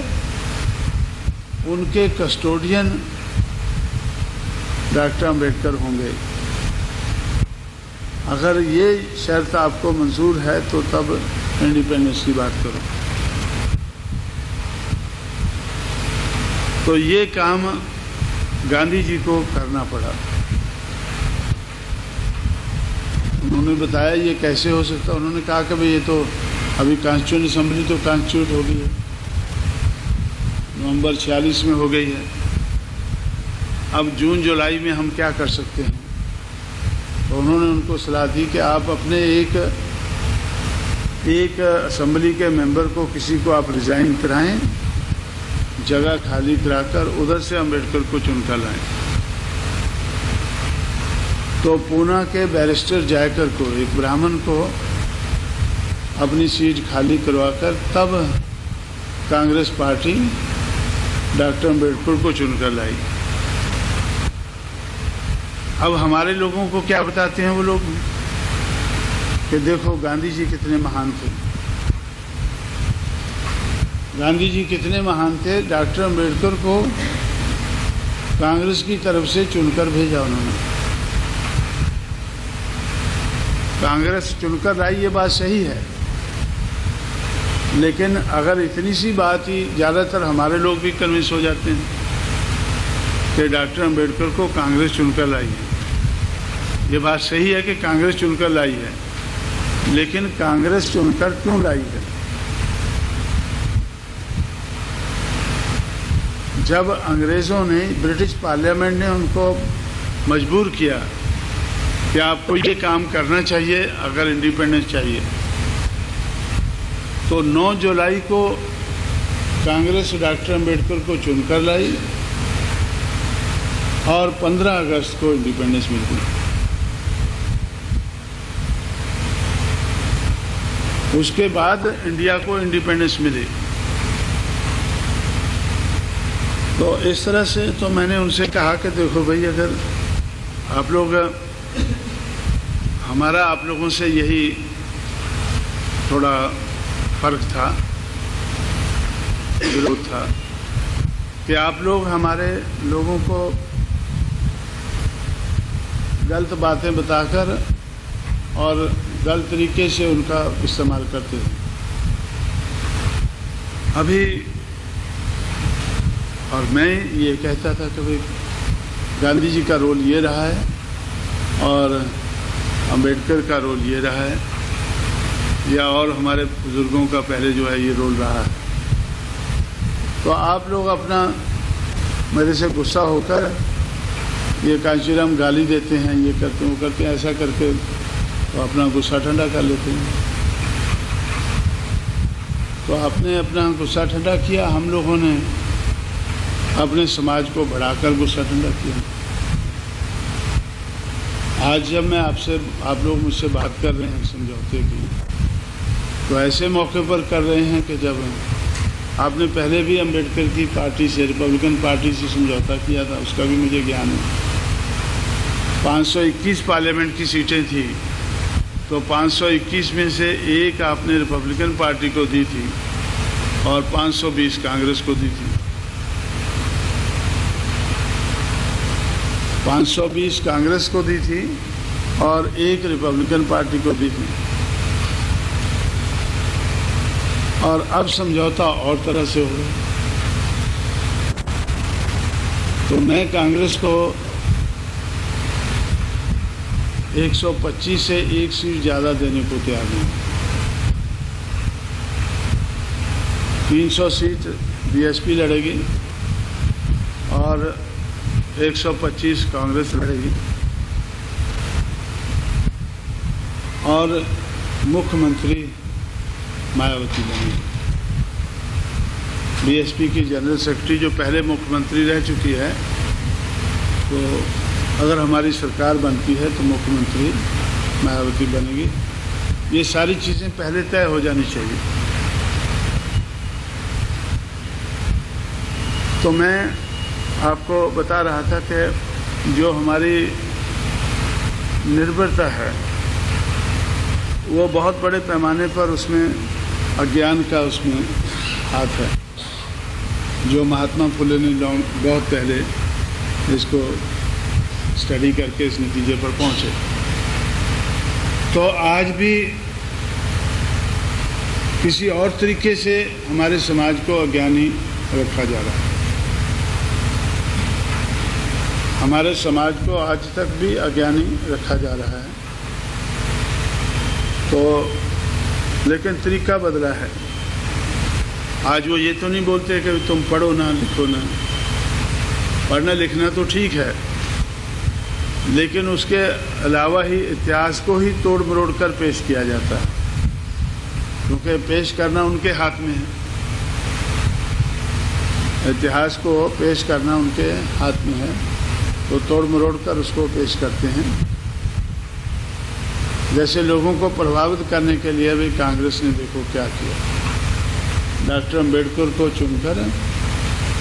उनके कस्टोडियन डॉक्टर अंबेडकर होंगे। अगर ये शर्त आपको मंजूर है तो तब इंडिपेंडेंस की बात करो। तो ये काम गांधी जी को करना पड़ा। उन्होंने बताया ये कैसे हो सकता। उन्होंने कहा कि भाई ये तो अभी कॉन्स्टिट्यूएंट असम्बली तो कॉन्स्टिट्यूट हो गई है, नवंबर 46 में हो गई है। अब जून जुलाई में हम क्या कर सकते हैं? तो उन्होंने उनको सलाह दी कि आप अपने एक असम्बली के मेंबर को, किसी को आप रिज़ाइन कराएं, जगह खाली कराकर उधर से अंबेडकर को चुनकर लाएं। तो पूना के बैरिस्टर जयकर को, एक ब्राह्मण को, अपनी सीट खाली करवाकर तब कांग्रेस पार्टी डॉक्टर अंबेडकर को चुनकर लाई। अब हमारे लोगों को क्या बताते हैं वो लोग कि देखो गांधी जी कितने महान थे, गांधी जी कितने महान थे। डॉक्टर अंबेडकर को कांग्रेस की तरफ से चुनकर भेजा उन्होंने, कांग्रेस चुनकर लाई, ये बात सही है। लेकिन अगर इतनी सी बात ही, ज़्यादातर हमारे लोग भी कन्विंस हो जाते हैं कि डॉक्टर अंबेडकर को कांग्रेस चुनकर लाई है। ये बात सही है कि कांग्रेस चुनकर लाई है, लेकिन कांग्रेस चुनकर क्यों लाई है? जब अंग्रेज़ों ने, ब्रिटिश पार्लियामेंट ने उनको मजबूर किया कि आपको ये काम करना चाहिए अगर इंडिपेंडेंस चाहिए, तो 9 जुलाई को कांग्रेस डॉक्टर अंबेडकर को चुनकर लाई और 15 अगस्त को इंडिपेंडेंस मिल गई। उसके बाद इंडिया को इंडिपेंडेंस मिली। तो इस तरह से तो मैंने उनसे कहा कि देखो भाई, अगर आप लोग, हमारा आप लोगों से यही थोड़ा फर्क था, विरोध था कि आप लोग हमारे लोगों को गलत बातें बताकर और गलत तरीके से उनका इस्तेमाल करते हैं। अभी और मैं ये कहता था कि भाई गांधी जी का रोल ये रहा है और अंबेडकर का रोल ये रहा है या और हमारे बुजुर्गों का पहले जो है ये रोल रहा है। तो आप लोग अपना मेरे से गुस्सा होकर ये कांचीराम गाली देते हैं, ये करते हैं, वो करते हैं, ऐसा करके तो अपना गुस्सा ठंडा कर लेते हैं। तो आपने अपना गुस्सा ठंडा किया, हम लोगों ने अपने समाज को बढ़ाकर गुस्सा ठंडा किया। आज जब मैं आप लोग मुझसे बात कर रहे हैं समझौते की, तो ऐसे मौके पर कर रहे हैं कि जब आपने पहले भी अम्बेडकर की पार्टी से, रिपब्लिकन पार्टी से समझौता किया था, उसका भी मुझे ज्ञान है। 521 पार्लियामेंट की सीटें थी, तो 521 में से एक आपने रिपब्लिकन पार्टी को दी थी और 520 कांग्रेस को दी थी। 520 कांग्रेस को दी थी और एक रिपब्लिकन पार्टी को दी थी। और अब समझौता और तरह से हो रहा। तो मैं कांग्रेस को 125 से एक सीट ज़्यादा देने को तैयार हूँ। 300 सीट बीएसपी लड़ेगी और 125 कांग्रेस लड़ेगी और मुख्यमंत्री मायावती बनेगी। बीएसपी की जनरल सेक्रेटरी जो पहले मुख्यमंत्री रह चुकी है, तो अगर हमारी सरकार बनती है तो मुख्यमंत्री मायावती बनेगी। ये सारी चीज़ें पहले तय हो जानी चाहिए। तो मैं आपको बता रहा था कि जो हमारी निर्भरता है वो बहुत बड़े पैमाने पर उसमें अज्ञान का उसमें हाथ है, जो महात्मा फुले ने बहुत पहले इसको स्टडी करके इस नतीजे पर पहुंचे। तो आज भी किसी और तरीके से हमारे समाज को अज्ञानी रखा जा रहा है। हमारे समाज को आज तक भी अज्ञानी रखा जा रहा है। तो लेकिन तरीका बदला है। आज वो ये तो नहीं बोलते कि तुम पढ़ो ना लिखो ना। पढ़ना लिखना तो ठीक है, लेकिन उसके अलावा ही इतिहास को ही तोड़ मरोड़ कर पेश किया जाता है, क्योंकि पेश करना उनके हाथ में है। इतिहास को पेश करना उनके हाथ में है, तो तोड़ मरोड़ कर उसको पेश करते हैं। जैसे लोगों को प्रभावित करने के लिए भी कांग्रेस ने देखो क्या किया। डॉक्टर अंबेडकर को चुनकर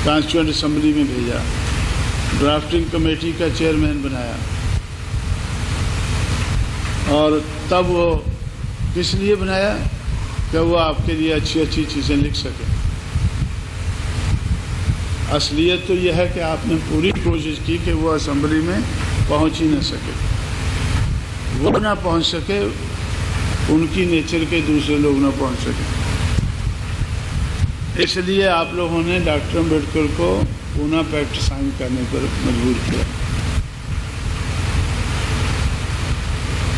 कॉन्स्टिट्यूएंट असेंबली में भेजा, ड्राफ्टिंग कमेटी का चेयरमैन बनाया, और तब वो किस लिए बनाया कि वो आपके लिए अच्छी अच्छी चीज़ें लिख सके। असलियत तो यह है कि आपने पूरी कोशिश की कि वो असेंबली में पहुंच ही न सके। वो ना पहुंच सके, उनकी नेचर के दूसरे लोग ना पहुंच सके। इसलिए आप लोगों ने डॉक्टर अंबेडकर को पूना पैक्ट साइन करने पर मजबूर किया।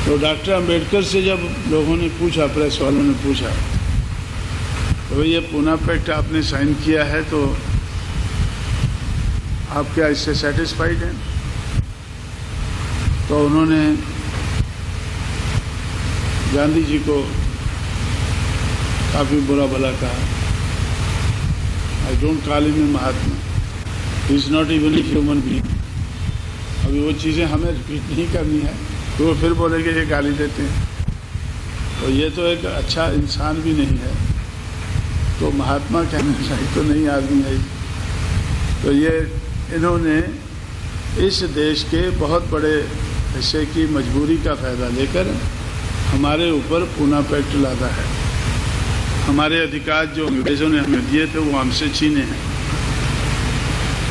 तो डॉक्टर अंबेडकर से जब लोगों ने पूछा, प्रेस वालों ने पूछा, तो ये पूना पैक्ट आपने साइन किया है, तो आप क्या इससे सेटिस्फाइड हैं? तो उन्होंने गांधी जी को काफ़ी बुरा भला कहा। I don't call him Mahatma, he is not even a human being. अभी वो चीज़ें हमें रिपीट नहीं करनी है, तो वो फिर बोलेंगे ये गाली देते हैं, तो ये तो एक अच्छा इंसान भी नहीं है, तो महात्मा कहने लायक तो नहीं आदमी है। तो ये इन्होंने इस देश के बहुत बड़े हिस्से की मजबूरी का फ़ायदा लेकर हमारे ऊपर पूना पैक्ट लादा है। हमारे अधिकार जो अंग्रेज़ों ने हमें दिए थे वो हमसे छीने हैं।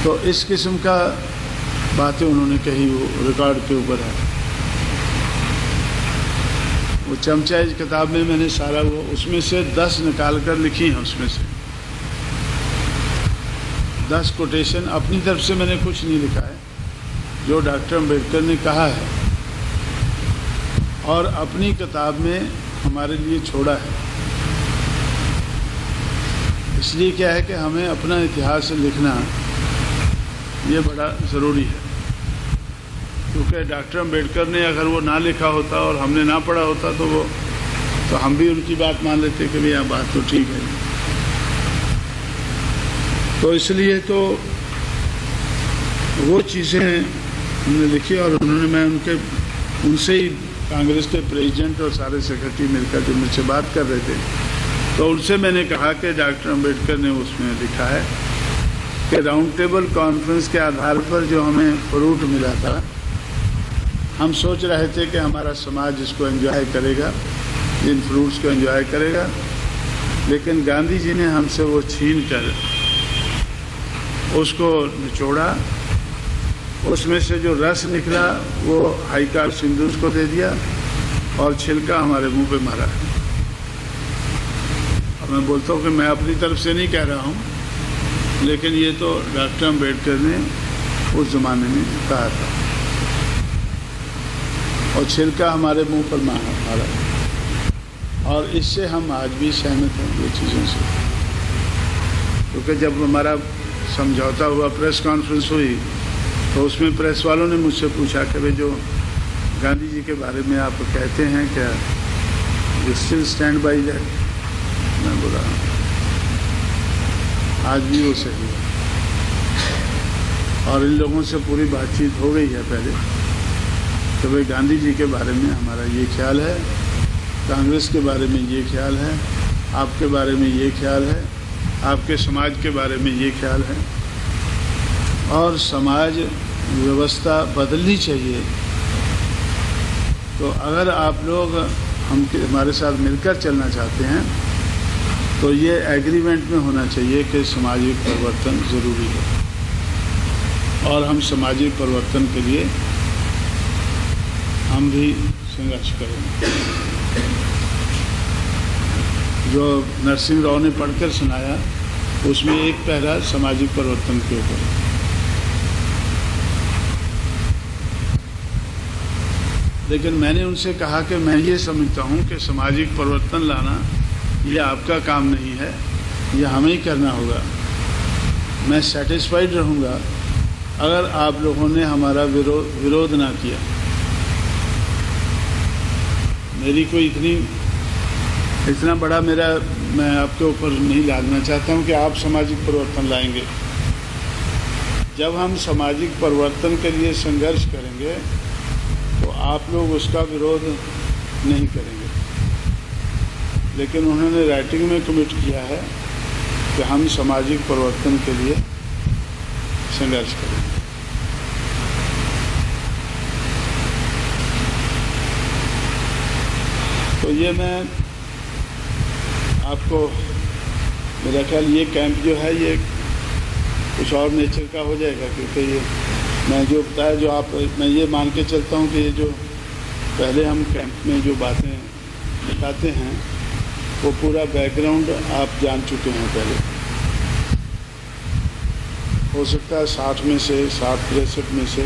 तो इस किस्म का बातें उन्होंने कही, वो रिकॉर्ड के ऊपर है। वो चमचा इस किताब में मैंने सारा वो उसमें से 10 निकाल कर लिखी हैं। उसमें से 10 कोटेशन अपनी तरफ से मैंने कुछ नहीं लिखा है, जो डॉक्टर अंबेडकर ने कहा है। और अपनी किताब में हमारे लिए छोड़ा है। इसलिए क्या है कि हमें अपना इतिहास लिखना ये बड़ा ज़रूरी है, क्योंकि डॉक्टर अम्बेडकर ने अगर वो ना लिखा होता और हमने ना पढ़ा होता तो हम भी उनकी बात मान लेते कि भैया बात तो ठीक है। तो इसलिए तो वो चीज़ें हमने लिखी और मैं उनसे ही कांग्रेस के प्रेसिडेंट और सारे सेक्रेटरी मिलकर जो मुझसे बात कर रहे थे, तो उनसे मैंने कहा कि डॉक्टर अम्बेडकर ने उसमें लिखा है कि राउंड टेबल कॉन्फ्रेंस के आधार पर जो हमें फ्रूट मिला था, हम सोच रहे थे कि हमारा समाज इसको एंजॉय करेगा, इन फ्रूट्स को एंजॉय करेगा, लेकिन गांधी जी ने हमसे वो छीन कर उसको निचोड़ा। उसमें से जो रस निकला वो हाई कार्ड सिंधुज को दे दिया और छिलका हमारे मुंह पे मारा। और मैं बोलता हूँ कि मैं अपनी तरफ से नहीं कह रहा हूँ, लेकिन ये तो डॉक्टर अम्बेडकर ने उस ज़माने में कहा था, और छिलका हमारे मुंह पर मारा। और इससे हम आज भी सहमत हैं ये चीज़ों से, क्योंकि जब हमारा समझौता हुआ, प्रेस कॉन्फ्रेंस हुई, तो उसमें प्रेस वालों ने मुझसे पूछा कि भाई जो गांधी जी के बारे में आप कहते हैं क्या you still stand by that? मैं बोला आज भी वो सही है। और इन लोगों से पूरी बातचीत हो गई है पहले कि भाई गांधी जी के बारे में हमारा ये ख्याल है, कांग्रेस के बारे में ये ख्याल है, आपके बारे में ये ख्याल है, आपके समाज के बारे में ये ख्याल है, और समाज व्यवस्था बदलनी चाहिए। तो अगर आप लोग हमारे साथ मिलकर चलना चाहते हैं तो ये एग्रीमेंट में होना चाहिए कि सामाजिक परिवर्तन ज़रूरी है, और हम सामाजिक परिवर्तन के लिए हम भी संघर्ष करेंगे। जो नरसिंह राव ने पढ़कर सुनाया उसमें एक पैरा सामाजिक परिवर्तन के ऊपर है। लेकिन मैंने उनसे कहा कि मैं ये समझता हूँ कि सामाजिक परिवर्तन लाना ये आपका काम नहीं है, ये हमें ही करना होगा। मैं सेटिस्फाइड रहूँगा अगर आप लोगों ने हमारा विरोध ना किया। मेरी कोई इतना बड़ा मैं आपके ऊपर नहीं लादना चाहता हूँ कि आप सामाजिक परिवर्तन लाएंगे। जब हम सामाजिक परिवर्तन के लिए संघर्ष करेंगे तो आप लोग उसका विरोध नहीं करेंगे, लेकिन उन्होंने राइटिंग में कमिट किया है कि हम सामाजिक परिवर्तन के लिए संघर्ष करेंगे। तो ये मैं आपको, मेरा ख्याल ये कैंप जो है ये कुछ और नेचर का हो जाएगा, क्योंकि ये मैं जो बताया मैं ये मान के चलता हूँ कि ये जो पहले हम कैंप में जो बातें बताते हैं वो पूरा बैकग्राउंड आप जान चुके हैं पहले। हो सकता है 60 में से 63 में से